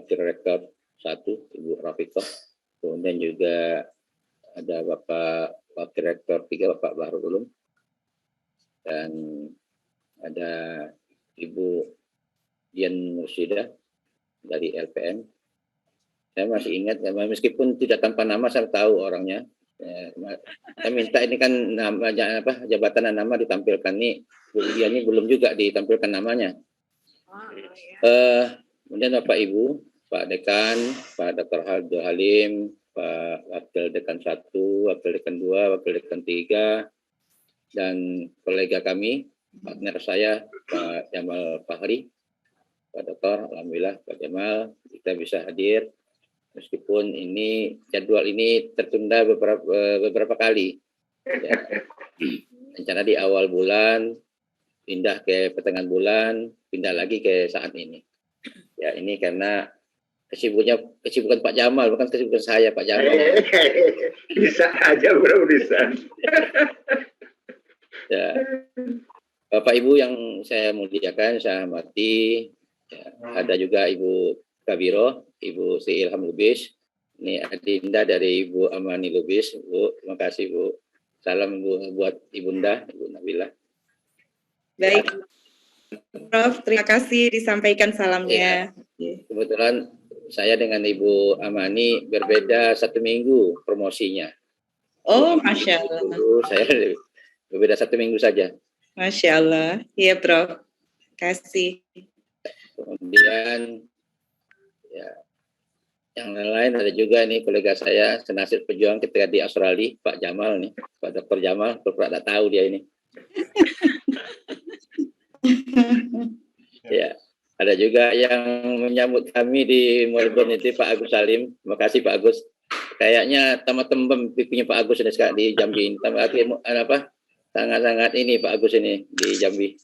Wakil Rektor 1, Ibu Rafiqah. Kemudian juga ada Bapak Wakil Rektor 3, Bapak Bahrul Ulum. Dan ada Ibu Dian Nursidah dari LPM. Saya masih ingat, meskipun tidak tanpa nama, saya tahu orangnya. Saya minta ini kan jabatan dan nama ditampilkan nih. Bu Dian ini belum juga ditampilkan namanya. Kemudian Bapak Ibu, Pak Dekan, Pak Dr. Abdul Halim, Pak Wakil Dekan 1, Wakil Dekan 2, Wakil Dekan 3, dan kolega kami, partner saya, Pak Jamal Fahri, Pak Dr. Alhamdulillah Pak Jamal, kita bisa hadir, meskipun ini jadwal ini tertunda beberapa kali. Ya. Rencana di awal bulan, pindah ke pertengahan bulan, pindah lagi ke saat ini. Ya, ini karena kesibukan Pak Jamal, bukan kesibukan saya, Pak Jamal. Bisa aja bro, bisa. Ya. Bapak Ibu yang saya muliakan, saya hormati, ya, ada juga Ibu Kabiro, Ibu Sri Ilham Lubis, ini adinda dari Ibu Amani Lubis, Bu, terima kasih Bu. Salam Bu buat Ibunda, Ibu Nabila. Baik, Prof, terima kasih disampaikan salamnya. Ya. Kebetulan saya dengan Ibu Amani berbeda 1 minggu promosinya. Oh, Masya Allah. Saya berbeda 1 minggu saja. Masya Allah. Iya, Prof. Kasih. Kemudian, ya, yang lain ada juga nih kolega saya, senasib pejuang ketika di Australia, Pak Jamal nih, Pak Dr. Jamal, pernah tahu dia ini. Ya, ada juga yang menyambut kami di Melbourne itu Pak Agus Salim. Terima kasih Pak Agus. Kayaknya tamat-tembem pipinya Pak Agus ini sekarang di Jambi. Sangat-sangat ini Pak Agus ini di Jambi.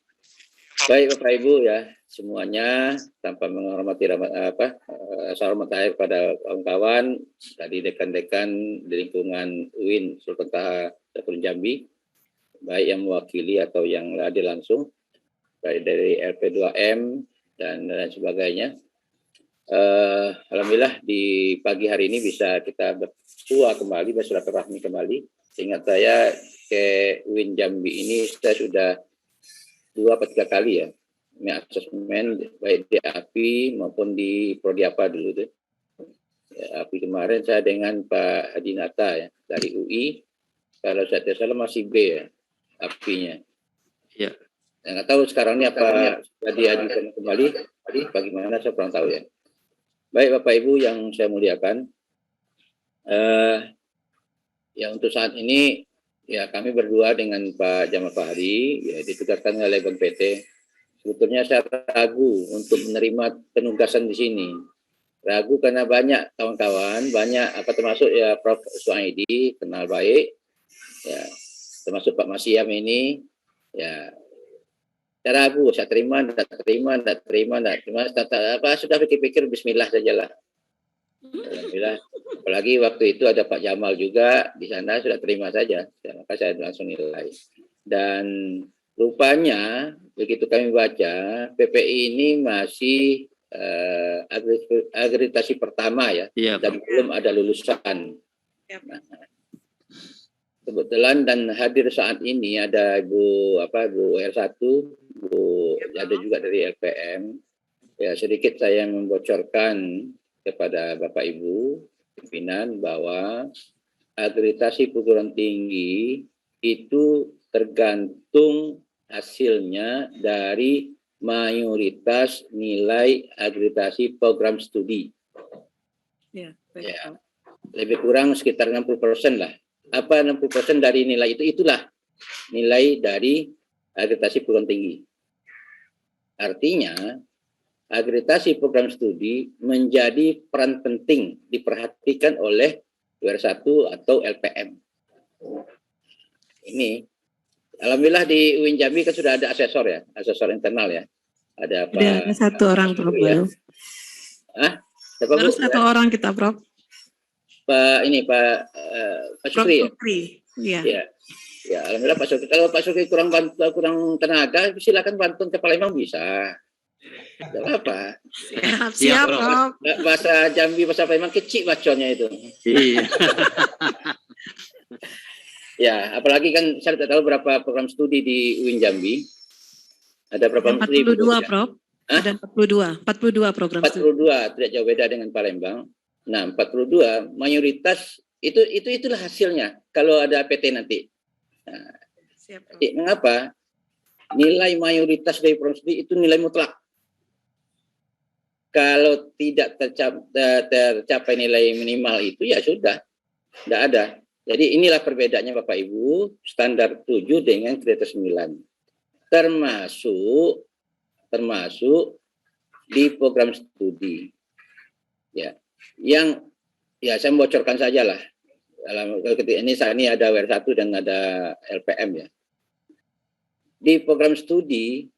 Baik Bapak Ibu ya, semuanya tanpa menghormati saya hormati pada kawan-kawan tadi dekan-dekan di lingkungan UIN Sultan Taha Jambi, baik yang mewakili atau yang hadir langsung, baik dari LP2M dan lain sebagainya. Alhamdulillah di pagi hari ini bisa kita bersua kembali, bersilaturahmi kembali. Ingat saya ke UIN Jambi ini saya sudah 2 atau 3 kali ya, asesmen baik di API maupun di Prodi apa dulu tuh. Ya, API kemarin saya dengan Pak Hadinata ya dari UI, kalau saya tidak salah masih B ya API-nya. Ya. Nggak tahu sekarang ini apa sudah diajukan kembali, bagaimana saya kurang tahu ya. Baik Bapak Ibu yang saya muliakan, ya untuk saat ini ya kami berdua dengan Pak Jamal Fahri ya ditugaskan oleh Bank PT. Sebetulnya saya ragu untuk menerima penugasan di sini. Ragu karena banyak kawan-kawan, banyak termasuk ya Prof. Suhaidi kenal baik, ya termasuk Pak Masyam ini, ya saya ragu, saya terima, sudah pikir-pikir Bismillah sajalah. Alhamdulillah. Apalagi waktu itu ada Pak Jamal juga di sana, sudah terima saja, maka saya langsung nilai. Dan rupanya begitu kami baca PPI ini masih akreditasi pertama ya, dan belum ada lulusan. Nah, kebetulan dan hadir saat ini ada Bu R1, ada juga dari LPM. Ya sedikit saya membocorkan kepada Bapak Ibu pimpinan bahwa akreditasi perguruan tinggi itu tergantung hasilnya dari mayoritas nilai akreditasi program studi. Ya, lebih kurang sekitar 60% lah. Apa 60% dari nilai itu? Itulah nilai dari akreditasi perguruan tinggi. Artinya akreditasi program studi menjadi peran penting diperhatikan oleh WR1 atau LPM. Ini, alhamdulillah di UIN Jambi kan sudah ada asesor ya, asesor internal ya. Ada Pak. Ada 1 orang Prof. Ya. Baru 1 orang kita Prof. Pak Sukri ya. Iya. Ya, alhamdulillah Pak Sukri. Kalau Pak Sukri kurang tenaga, silakan bantuan ke Palembang bisa. Tidak apa. Siap, Prof. Bahasa Jambi, bahasa Palembang kecil baconnya itu. Iya. Ya, apalagi kan saya tidak tahu berapa program studi di UIN Jambi. Ada berapa? 42, Prof. Hah? Ada 42 program studi. 42, tidak jauh beda dengan Palembang. Nah, 42 mayoritas itulah hasilnya kalau ada APT nanti. Nah, Siap, Prof. mengapa? Nilai mayoritas dari program studi itu nilai mutlak. Kalau tidak tercapai nilai minimal itu ya sudah, tidak ada. Jadi inilah perbedaannya Bapak Ibu, standar 7 dengan kriteria 9. Termasuk di program studi. Ya. Yang ya saya bocorkan sajalah. Ini ada WR1 dan ada LPM ya. Di program studi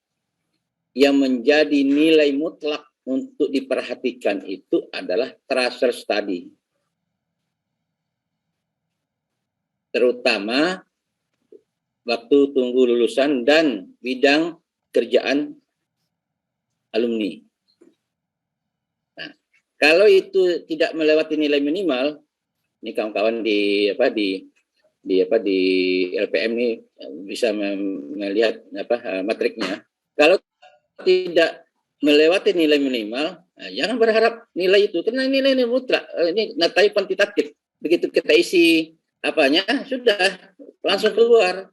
yang menjadi nilai mutlak untuk diperhatikan itu adalah tracer study. Terutama waktu tunggu lulusan dan bidang kerjaan alumni. Nah, kalau itu tidak melewati nilai minimal, ini kawan-kawan di LPM ini bisa melihat matriknya. Kalau tidak melewati nilai minimal, nah, jangan berharap nilai itu karena nilai mutlak, ini natai kuantitatif. Begitu kita isi apanya sudah langsung keluar.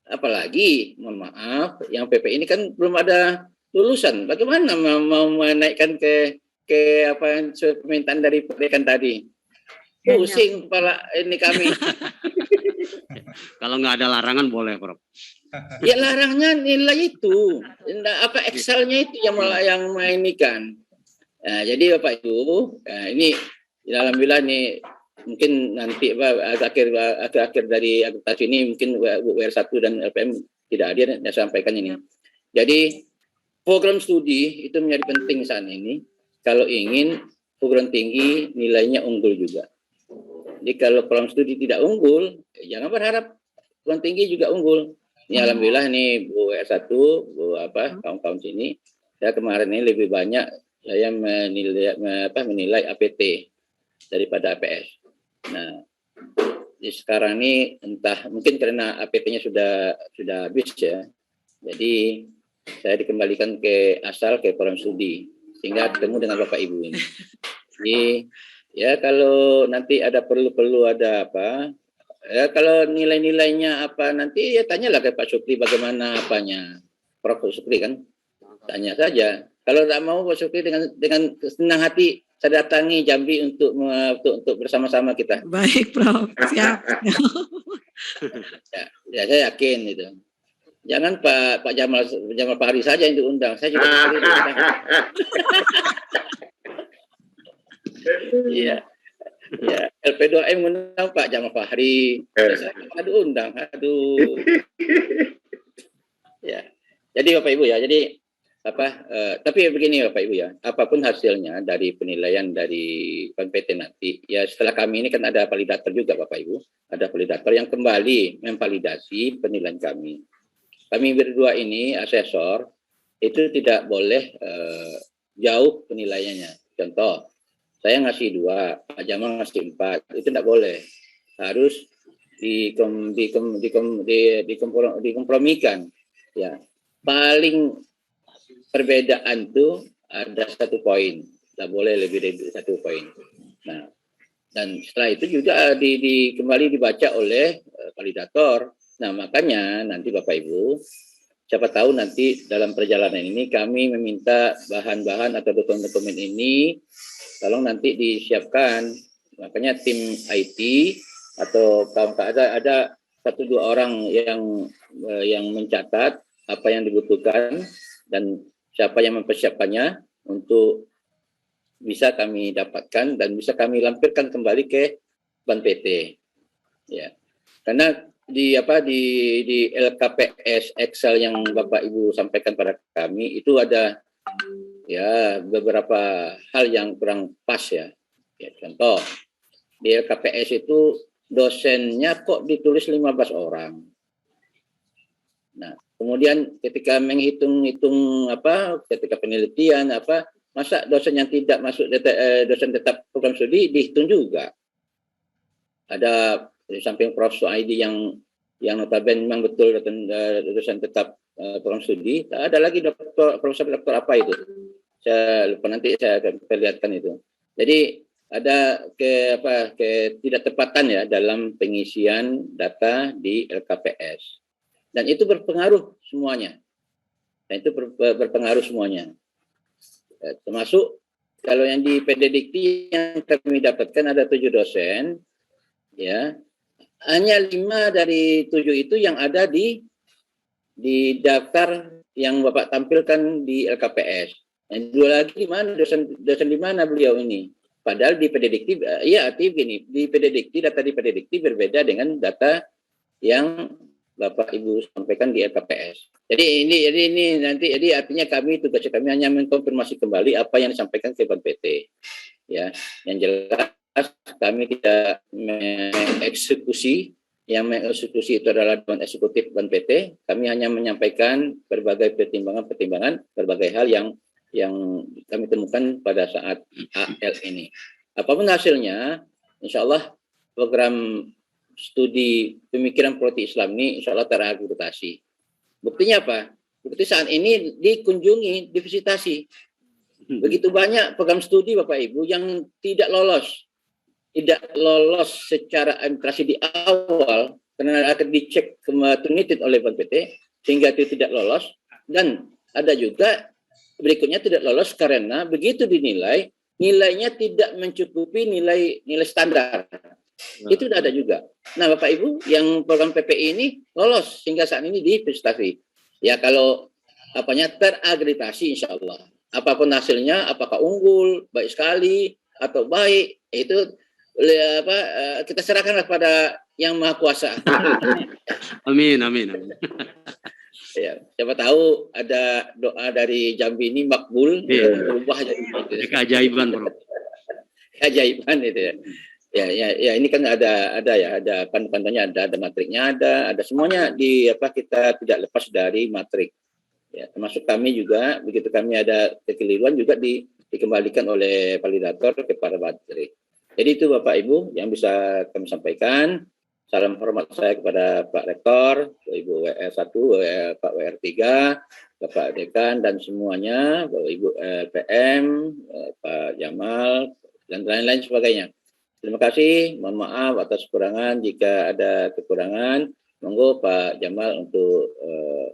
Apalagi mohon maaf yang PP ini kan belum ada lulusan. Bagaimana mau menaikkan ke apa yang permintaan dari pendidikan tadi? Pusing kepala ini kami. Kalau nggak ada larangan boleh, Prof. Ya larangan nilai itu. Apa Excelnya itu yang memainikan. Nah, jadi Bapak Ibu, ini alhamdulillah nih mungkin nanti akhir dari akreditasi ini mungkin WR1 dan LPM tidak hadir, saya sampaikan ini. Jadi program studi itu menjadi penting saat ini kalau ingin program tinggi nilainya unggul juga. Jadi kalau program studi tidak unggul, jangan berharap program tinggi juga unggul. Ini alhamdulillah nih Bu WR1, Bu kawan-kawan sini, saya kemarin ini lebih banyak saya menilai APT daripada APS. Nah, di sekarang ini entah mungkin karena APT-nya sudah habis ya, jadi saya dikembalikan ke program studi sehingga ketemu dengan Bapak Ibu ini. Jadi ya kalau nanti ada perlu ada apa, ya kalau nilai-nilainya apa nanti ya tanyalah ke Pak Sukri bagaimana apanya, Prof Sukri kan, tanya saja. Kalau tak mau Pak Sukri dengan senang hati saya datangi Jambi untuk bersama-sama kita. Baik, Prof. Siap. ya saya yakin itu. Jangan Pak Jamal Fahri saja yang diundang. Saya juga diundang. Iya. Ya, LP2M mengundang Pak Jamal Fahri. Saya diundang. Aduh. Ya. Jadi Bapak Ibu ya, jadi tapi begini Bapak Ibu ya, apapun hasilnya dari penilaian dari PT nanti, ya setelah kami ini kan ada validator juga Bapak Ibu, ada validator yang kembali memvalidasi penilaian kami. Kami berdua ini asesor itu tidak boleh jauh penilaiannya. Contoh, saya ngasih 2, Pak Jamal ngasih 4, itu tidak boleh, harus dikompromikan. Ya, paling perbedaan itu ada 1 poin, tidak boleh lebih dari 1 poin. Nah, dan setelah itu juga kembali dibaca oleh validator. Nah, makanya nanti Bapak Ibu, siapa tahu nanti dalam perjalanan ini kami meminta bahan-bahan atau dokumen-dokumen ini, tolong nanti disiapkan. Makanya tim IT atau ada 1-2 orang yang mencatat apa yang dibutuhkan dan siapa yang mempersiapkannya untuk bisa kami dapatkan dan bisa kami lampirkan kembali ke Ban PT. Ya. Karena di LKPS Excel yang Bapak Ibu sampaikan pada kami itu ada ya beberapa hal yang kurang pas ya. Ya, contoh di LKPS itu dosennya kok ditulis 15 orang. Nah, Kemudian ketika menghitung-hitung ketika penelitian masa dosen yang tidak masuk dosen tetap program studi dihitung juga. Ada di samping Prof. Suaidi yang notabene memang betul dosen tetap program studi, ada lagi profesor doktor apa itu? Saya lupa, nanti saya akan perlihatkan itu. Jadi ada ketidaktepatan ya dalam pengisian data di LKPS. Dan itu berpengaruh semuanya. Termasuk kalau yang di PDDikti yang kami dapatkan ada 7 dosen, ya, hanya 5 dari 7 itu yang ada di daftar yang Bapak tampilkan di LKPS. Yang 2 lagi di mana dosen di mana beliau ini? Padahal di PDDikti, artinya begini, di PDDikti data di PDDikti berbeda dengan data yang Bapak Ibu sampaikan di LKPS. Jadi ini artinya tugas kami hanya mengkonfirmasi kembali apa yang disampaikan ke Ban PT. Ya, yang jelas kami tidak mengeksekusi, yang mengeksekusi itu adalah Dewan Eksekutif Ban PT. Kami hanya menyampaikan berbagai pertimbangan, berbagai hal yang kami temukan pada saat AL ini. Apapun hasilnya, insya Allah program studi pemikiran politik Islam ini insya Allah terakreditasi. Buktinya apa? Bukti saat ini dikunjungi, divisitasi. Begitu banyak program studi Bapak Ibu yang tidak lolos secara administrasi di awal karena akan dicek ternitit oleh Ban PT sehingga itu tidak lolos, dan ada juga berikutnya tidak lolos karena begitu dinilai nilainya tidak mencukupi nilai standar. Itu sudah ada juga. Nah, Bapak Ibu, yang program PPI ini lolos hingga saat ini di prestasi. Ya, kalau terakreditasi insya Allah. Apapun hasilnya, apakah unggul, baik sekali, atau baik, itu kita serahkanlah pada yang Maha Kuasa. Amin. Ya, siapa tahu ada doa dari Jambi ini makbul, berubah jadi keajaiban, Bro. Keajaiban itu ya. Ya, ini kan ada panduannya, ada matriknya, ada semuanya kita tidak lepas dari matrik. Ya, termasuk kami juga, begitu kami ada kekeliruan juga dikembalikan oleh validator kepada matrik. Jadi itu Bapak Ibu yang bisa kami sampaikan. Salam hormat saya kepada Pak Rektor, Ibu WR1, Pak WR3, Bapak Dekan dan semuanya, Bapak Ibu PM, Pak Jamal dan lain-lain sebagainya. Terima kasih, mohon maaf atas kekurangan jika ada kekurangan. Monggo Pak Jamal untuk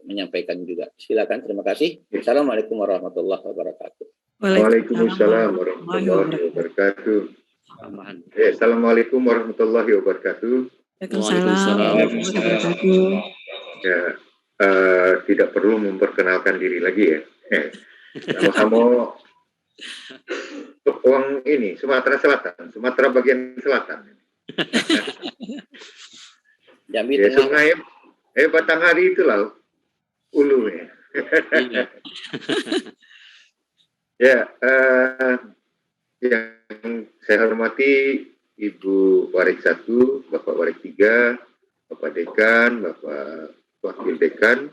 menyampaikan juga. Silakan, terima kasih. Assalamualaikum warahmatullahi wabarakatuh. Waalaikumsalam warahmatullahi wabarakatuh. Assalamualaikum warahmatullahi wabarakatuh. Waalaikumsalam warahmatullahi wabarakatuh. Ya, tidak perlu memperkenalkan diri lagi ya. Sama-sama uang ini Sumatera Selatan, Sumatera bagian selatan. Jambi ya, Tengah. Sungai Batanghari itulah ulu ya. Ya, yang saya hormati Ibu Warik 1, Bapak Warik 3, Bapak Dekan, Bapak Wakil Dekan,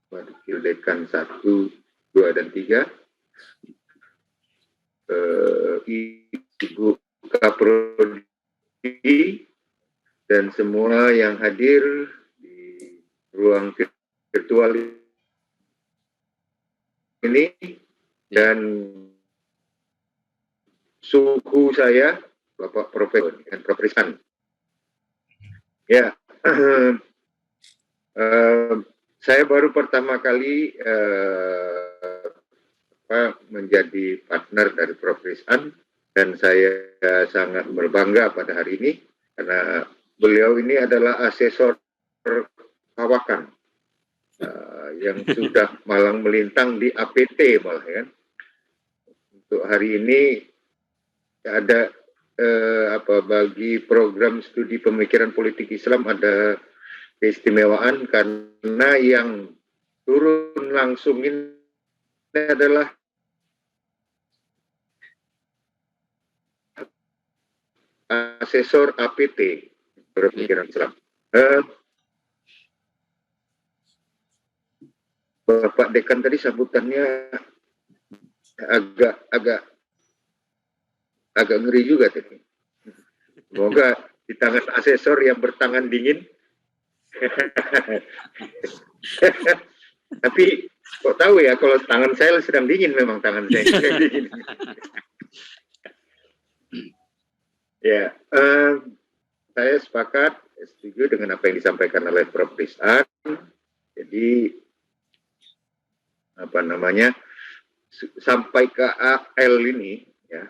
Wakil Dekan 1, 2, dan 3, Ibu Kaprodi, dan semua yang hadir di ruang virtual ini, dan suku saya, Bapak Profesor dan Prof. Rizkan. Ya, saya baru pertama kali menjadi partner dari Prof. Rizkan, dan saya sangat berbangga pada hari ini karena beliau ini adalah asesor kawakan yang sudah malang melintang di APT malah ya. Untuk hari ini ada bagi program studi pemikiran politik Islam ada keistimewaan karena yang turun langsung ini adalah asesor APT pemikiran Islam. Bapak Dekan tadi sambutannya agak ngeri juga tadi. Semoga di tangan asesor yang bertangan dingin. Tapi kok tahu ya kalau tangan saya sedang dingin, memang tangan saya sedang dingin. Ya, saya sepakat, setuju dengan apa yang disampaikan oleh Prof. Rizan. Jadi sampai ke AL ini, ya,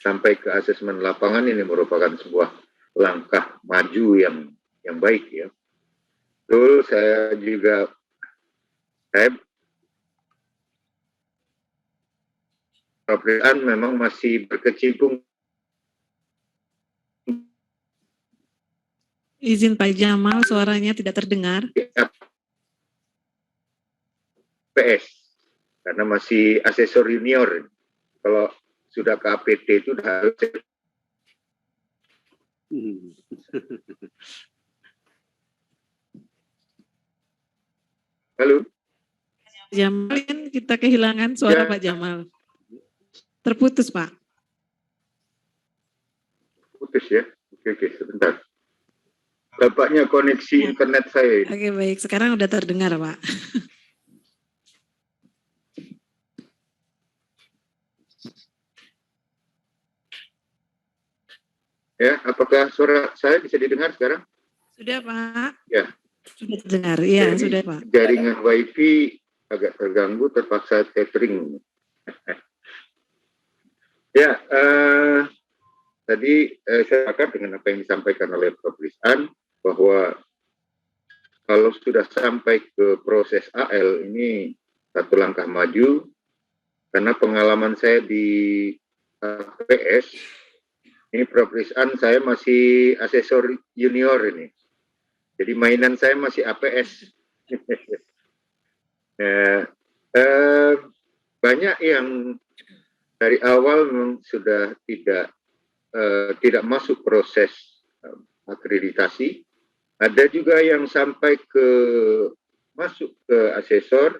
sampai ke asesmen lapangan ini merupakan sebuah langkah maju yang baik, ya. Betul, saya Prof. Rizan memang masih berkecimpung. Izin Pak Jamal, suaranya tidak terdengar. PS, karena masih asesor junior. Kalau sudah ke APT itu udah harus. Halo? Jamal, kita kehilangan suara Ya. Pak Jamal. Terputus, Pak. Putus ya? Oke, sebentar. Tampaknya koneksi internet saya. Oke, baik. Sekarang udah terdengar, Pak. Ya, apakah suara saya bisa didengar sekarang? Sudah, Pak. Ya. Sudah terdengar. Iya, Jadi, sudah, Pak. Jaringan WiFi agak terganggu, terpaksa tethering. Ya, tadi saya sepakat dengan apa yang disampaikan oleh Prof. Rizan, bahwa kalau sudah sampai ke proses AL ini satu langkah maju, karena pengalaman saya di APS, ini Prof. Rizan, saya masih asesor junior ini. Jadi mainan saya masih APS. Banyak yang dari awal memang sudah tidak masuk proses akreditasi. Ada juga yang sampai masuk ke asesor,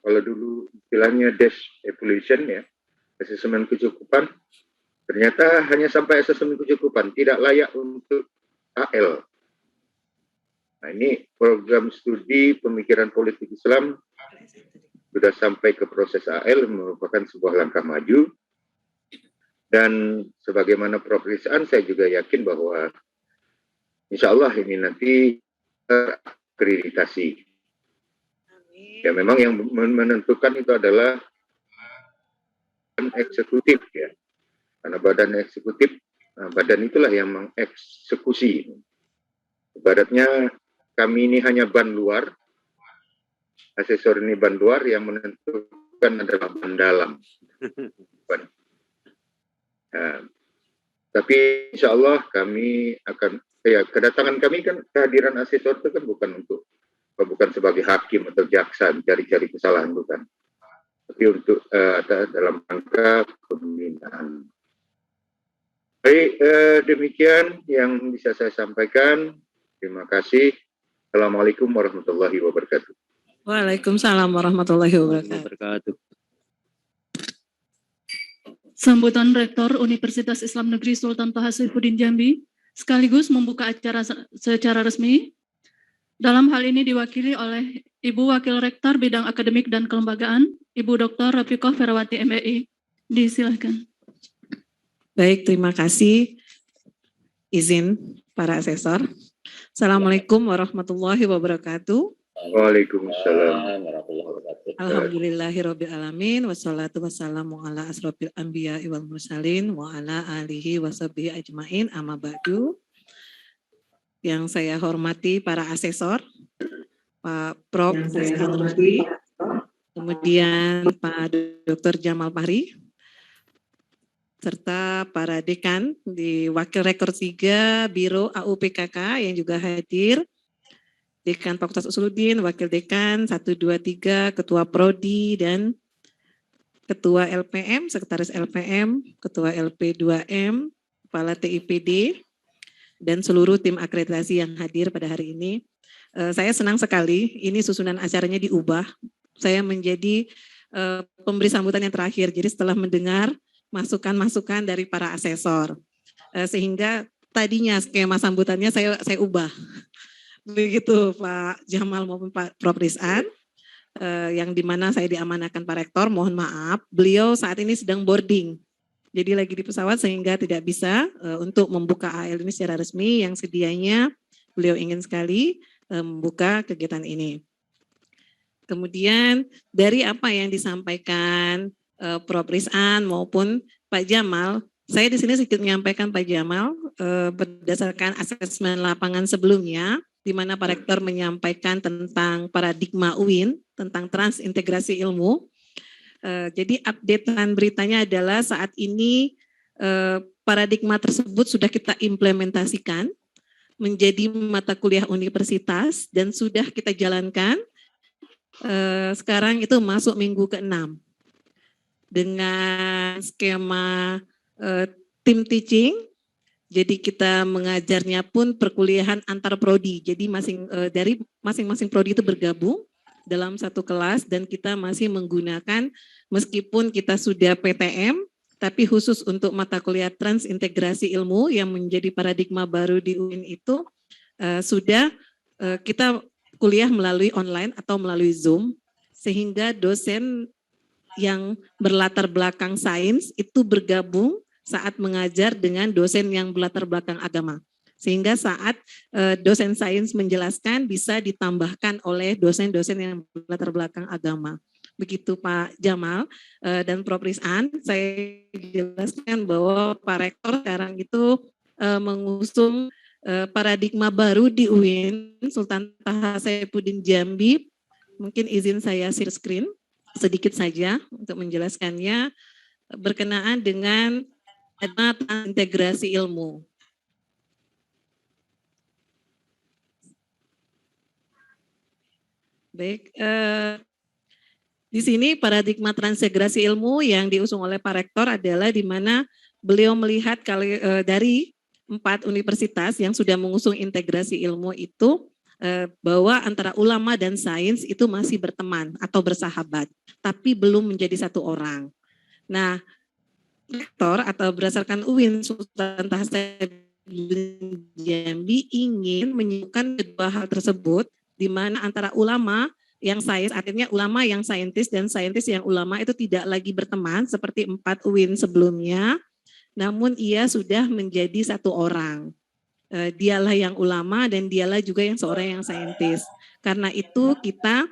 kalau dulu istilahnya desk evaluation, ya, asesmen kecukupan. Ternyata hanya sampai asesmen kecukupan, tidak layak untuk AL. Nah, ini program studi pemikiran politik Islam sudah sampai ke proses AL, merupakan sebuah langkah maju. Dan sebagaimana Prof. Rizan, saya juga yakin bahwa insya Allah ini nanti terakreditasi. Ya, memang yang menentukan itu adalah eksekutif, ya. Karena badan eksekutif, badan itulah yang mengeksekusi. Ibaratnya kami ini hanya ban luar, asesor ini ban luar, yang menentukan adalah ban dalam. Nah, tapi insya Allah kami akan, kedatangan kami kan, kehadiran asesor itu kan bukan sebagai hakim atau jaksa mencari-cari kesalahan, bukan. Tapi untuk dalam rangka pembinaan. Baik, demikian yang bisa saya sampaikan. Terima kasih. Assalamualaikum warahmatullahi wabarakatuh. Waalaikumsalam warahmatullahi wabarakatuh. Sambutan Rektor Universitas Islam Negeri Sultan Toha Saifuddin Jambi sekaligus membuka acara secara resmi. Dalam hal ini diwakili oleh Ibu Wakil Rektor Bidang Akademik dan Kelembagaan, Ibu Dr. Rafiqah Ferawati MBI. Disilakan. Baik, terima kasih. Izin para asesor. Assalamualaikum warahmatullahi wabarakatuh. Waalaikumsalam warahmatullahi wabarakatuh. Alhamdulillahirabbil alamin, wassalatu wassalamu ala asrofil anbiya wal mursalin wa ala alihi washabihi ajmain, amma ba'du. Yang saya hormati para asesor, Pak Prof. Rizan Rusdi, kemudian Pak Dr. Jamal Fahri, serta para dekan di Wakil Rektor 3 Biro AUPKK yang juga hadir, Dekan Fakultas Usuluddin, Wakil Dekan 1, 2, 3, Ketua Prodi dan Ketua LPM, Sekretaris LPM, Ketua LP2M, Kepala TIPD, dan seluruh tim akreditasi yang hadir pada hari ini. Saya senang sekali ini susunan acaranya diubah. Saya menjadi pemberi sambutan yang terakhir. Jadi setelah mendengar masukan-masukan dari para asesor, sehingga tadinya skema sambutannya saya ubah. Begitu Pak Jamal maupun Pak Prof. Rizan, yang dimana saya diamanahkan Pak Rektor, mohon maaf, beliau saat ini sedang boarding. Jadi lagi di pesawat sehingga tidak bisa untuk membuka AL ini secara resmi yang sedianya beliau ingin sekali membuka kegiatan ini. Kemudian dari apa yang disampaikan Prof. Rizan maupun Pak Jamal, saya di sini sedikit menyampaikan Pak Jamal berdasarkan asesmen lapangan sebelumnya, di mana Pak Rektor menyampaikan tentang paradigma UIN, tentang transintegrasi ilmu. Jadi updatean beritanya adalah saat ini paradigma tersebut sudah kita implementasikan menjadi mata kuliah universitas dan sudah kita jalankan. Sekarang itu masuk minggu ke-6 dengan skema tim teaching. Jadi kita mengajarnya pun perkuliahan antar prodi. Jadi dari masing-masing prodi itu bergabung dalam satu kelas dan kita masih menggunakan, meskipun kita sudah PTM, tapi khusus untuk mata kuliah transintegrasi ilmu yang menjadi paradigma baru di UIN itu sudah kita kuliah melalui online atau melalui Zoom, sehingga dosen yang berlatar belakang sains itu bergabung saat mengajar dengan dosen yang berlatar belakang agama. Sehingga saat dosen sains menjelaskan bisa ditambahkan oleh dosen-dosen yang berlatar belakang agama. Begitu Pak Jamal dan Prof. Rizan, saya jelaskan bahwa Pak Rektor sekarang itu mengusung paradigma baru di UIN Sultan Taha Saifuddin Jambi. Mungkin izin saya share screen sedikit saja untuk menjelaskannya berkenaan dengan integrasi ilmu. Baik, di sini paradigma transintegrasi ilmu yang diusung oleh Pak Rektor adalah di mana beliau melihat dari 4 universitas yang sudah mengusung integrasi ilmu itu bahwa antara ulama dan sains itu masih berteman atau bersahabat, tapi belum menjadi satu orang. Nah, Rektor atau berdasarkan UIN Sultan Taha Saifuddin Jambi ingin menyatukan kedua hal tersebut, di mana antara ulama yang sains, artinya ulama yang saintis dan saintis yang ulama itu tidak lagi berteman seperti 4 UIN sebelumnya, namun ia sudah menjadi satu orang. Dialah yang ulama dan dialah juga yang seorang yang saintis. Karena itu kita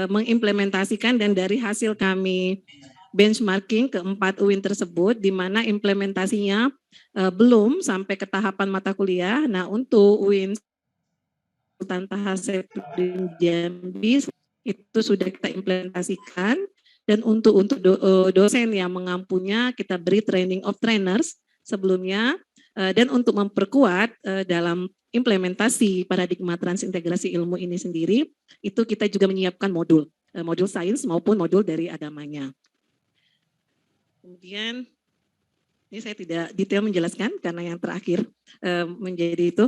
mengimplementasikan dan dari hasil kami benchmarking ke 4 UIN tersebut, di mana implementasinya belum sampai ke tahapan mata kuliah. Nah, untuk UIN Sultan Taha Saifuddin Jambi itu sudah kita implementasikan. Dan untuk dosen yang mengampunya kita beri training of trainers sebelumnya, dan untuk memperkuat dalam implementasi paradigma transintegrasi ilmu ini sendiri, itu kita juga menyiapkan modul sains maupun modul dari agamanya. Kemudian ini saya tidak detail menjelaskan karena yang terakhir menjadi itu.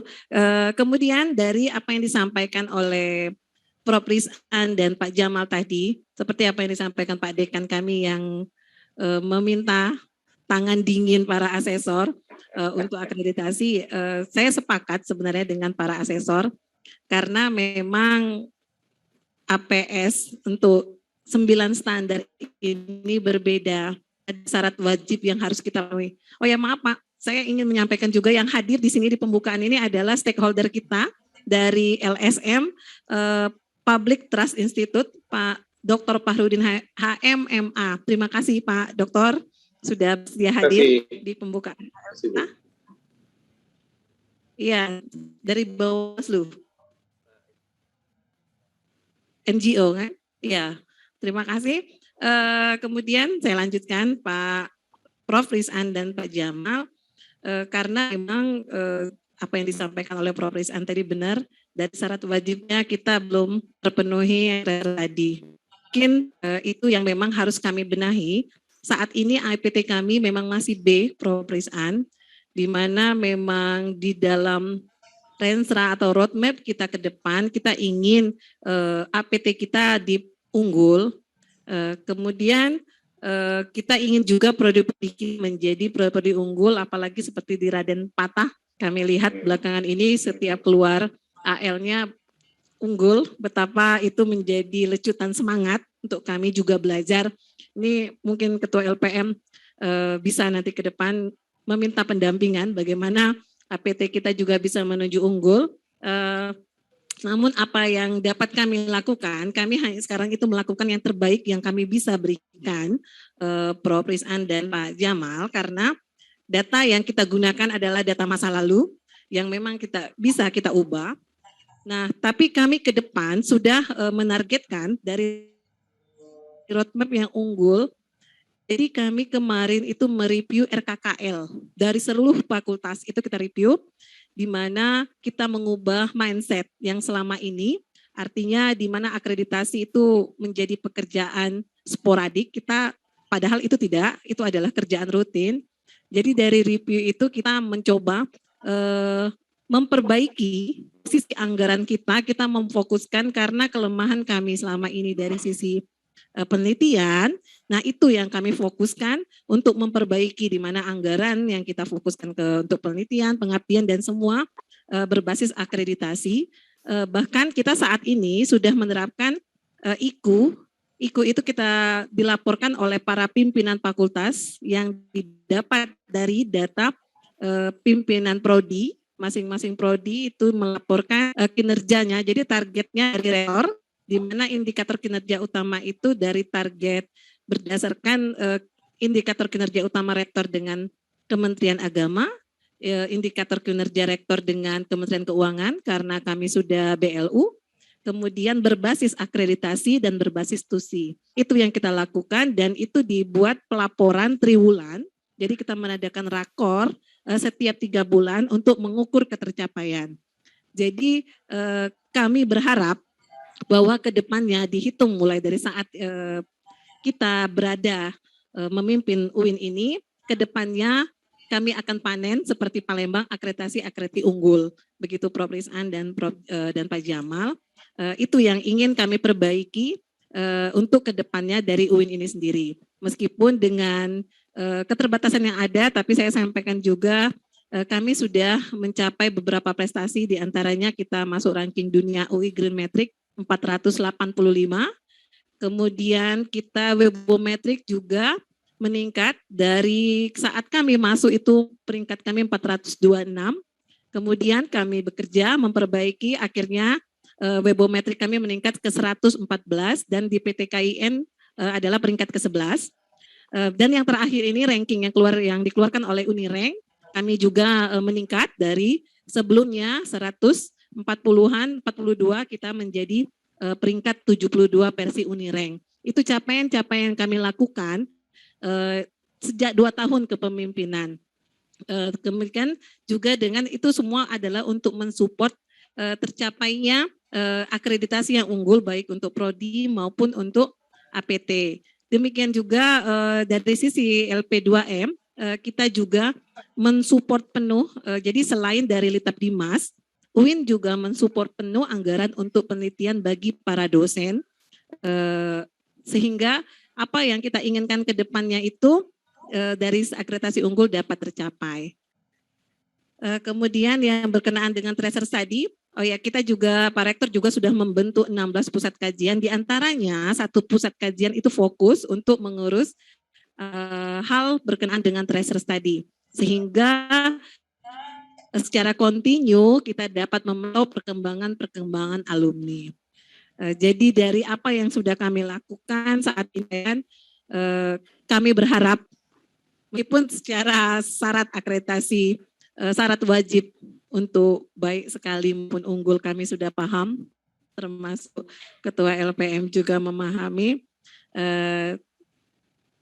Kemudian dari apa yang disampaikan oleh Prof. Rizan dan Pak Jamal tadi, seperti apa yang disampaikan Pak Dekan kami yang meminta tangan dingin para asesor untuk akreditasi, saya sepakat sebenarnya dengan para asesor, karena memang APS untuk 9 standar ini berbeda, ada syarat wajib yang harus kita penuhi. Oh ya maaf Pak, saya ingin menyampaikan juga yang hadir di sini di pembukaan ini adalah stakeholder kita dari LSM, Public Trust Institute, Pak Dr. Fahrudin HMMA. Terima kasih Pak Doktor sudah bersedia hadir di pembukaan. Iya, dari Bawaslu. NGO kan? Iya, terima kasih. Kemudian saya lanjutkan Pak Prof. Rizan dan Pak Jamal, karena memang apa yang disampaikan oleh Prof. Rizan tadi benar, dari syarat wajibnya kita belum terpenuhi tadi. Mungkin itu yang memang harus kami benahi. Saat ini APT kami memang masih B, Prof. Rizan, di mana memang di dalam Renstra atau roadmap kita ke depan, kita ingin APT kita unggul, kemudian kita ingin juga prodi-prodi menjadi prodi unggul, apalagi seperti di Raden Patah, kami lihat belakangan ini setiap keluar AL-nya unggul, betapa itu menjadi lecutan semangat untuk kami juga belajar. Ini mungkin Ketua LPM bisa nanti ke depan meminta pendampingan bagaimana APT kita juga bisa menuju unggul. Namun apa yang dapat kami lakukan, kami hanya sekarang itu melakukan yang terbaik yang kami bisa berikan, Prof. Rizan dan Pak Jamal, karena data yang kita gunakan adalah data masa lalu yang memang bisa kita ubah. Nah, tapi kami ke depan sudah menargetkan dari roadmap yang unggul. Jadi kami kemarin itu mereview RKKL dari seluruh fakultas, itu kita review, di mana kita mengubah mindset yang selama ini, artinya di mana akreditasi itu menjadi pekerjaan sporadik, kita padahal itu tidak, itu adalah kerjaan rutin. Jadi dari review itu kita mencoba memperbaiki sisi anggaran kita memfokuskan karena kelemahan kami selama ini dari sisi penelitian. Nah, itu yang kami fokuskan untuk memperbaiki di mana anggaran yang kita fokuskan untuk penelitian, pengabdian dan semua berbasis akreditasi. Bahkan kita saat ini sudah menerapkan IKU. IKU itu kita dilaporkan oleh para pimpinan fakultas yang didapat dari data pimpinan prodi. Masing-masing prodi itu melaporkan kinerjanya. Jadi targetnya dari rektor, di mana indikator kinerja utama itu dari target berdasarkan indikator kinerja utama rektor dengan Kementerian Agama, indikator kinerja rektor dengan Kementerian Keuangan karena kami sudah BLU, kemudian berbasis akreditasi dan berbasis TUSI. Itu yang kita lakukan dan itu dibuat pelaporan triwulan, jadi kita mengadakan rakor setiap 3 bulan untuk mengukur ketercapaian. Jadi kami berharap bahwa ke depannya dihitung mulai dari saat kita berada memimpin UIN ini, ke depannya kami akan panen seperti Palembang akreditasi unggul. Begitu Prof. Rizan dan Pak Jamal. Itu yang ingin kami perbaiki untuk ke depannya dari UIN ini sendiri. Meskipun dengan keterbatasan yang ada, tapi saya sampaikan juga kami sudah mencapai beberapa prestasi, diantaranya kita masuk ranking dunia UI Green Metric 485, kemudian kita Webometric juga meningkat dari saat kami masuk itu peringkat kami 426, kemudian kami bekerja memperbaiki, akhirnya Webometric kami meningkat ke 114 dan di PT KIN adalah peringkat ke-11. Dan yang terakhir ini ranking yang dikeluarkan oleh Unirank, kami juga meningkat dari sebelumnya 140-an, 42 kita menjadi peringkat 72 versi Unirank. Itu capaian-capaian yang kami lakukan sejak 2 tahun kepemimpinan. Kemudian juga dengan itu semua adalah untuk mensupport tercapainya akreditasi yang unggul baik untuk prodi maupun untuk APT. Demikian juga dari sisi LP2M kita juga mensupport penuh. Jadi selain dari Litap Dimas, UIN juga mensupport penuh anggaran untuk penelitian bagi para dosen, sehingga apa yang kita inginkan ke depannya itu dari akreditasi unggul dapat tercapai. Kemudian yang berkenaan dengan tracer study, kita juga, Pak Rektor juga sudah membentuk 16 pusat kajian, diantaranya 1 pusat kajian itu fokus untuk mengurus hal berkenaan dengan tracer study, sehingga secara kontinu kita dapat memantau perkembangan alumni. Jadi dari apa yang sudah kami lakukan saat ini, kami berharap meskipun secara syarat akreditasi, syarat wajib untuk baik sekali maupun unggul kami sudah paham, termasuk Ketua LPM juga memahami.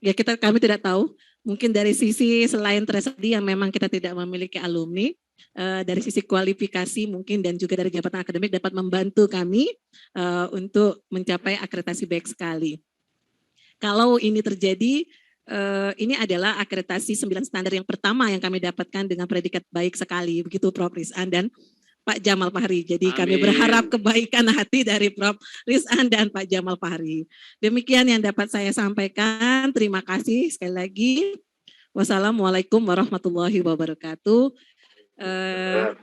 Kami tidak tahu, mungkin dari sisi selain tresedi yang memang kita tidak memiliki alumni, dari sisi kualifikasi mungkin dan juga dari jabatan akademik dapat membantu kami untuk mencapai akreditasi baik sekali. Kalau ini terjadi, ini adalah akreditasi 9 standar yang pertama yang kami dapatkan dengan predikat baik sekali, begitu Prof. Rizan dan Pak Jamal Fahri. Jadi kami Amin. berharap kebaikan hati dari Prof. Rizan dan Pak Jamal Fahri. Demikian yang dapat saya sampaikan. Terima kasih sekali lagi. Wassalamualaikum warahmatullahi wabarakatuh.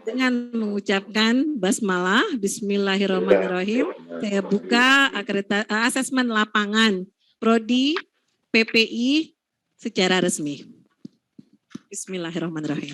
Dengan mengucapkan basmalah, bismillahirrahmanirrahim, saya buka asesmen lapangan Prodi PPI secara resmi. Bismillahirrahmanirrahim.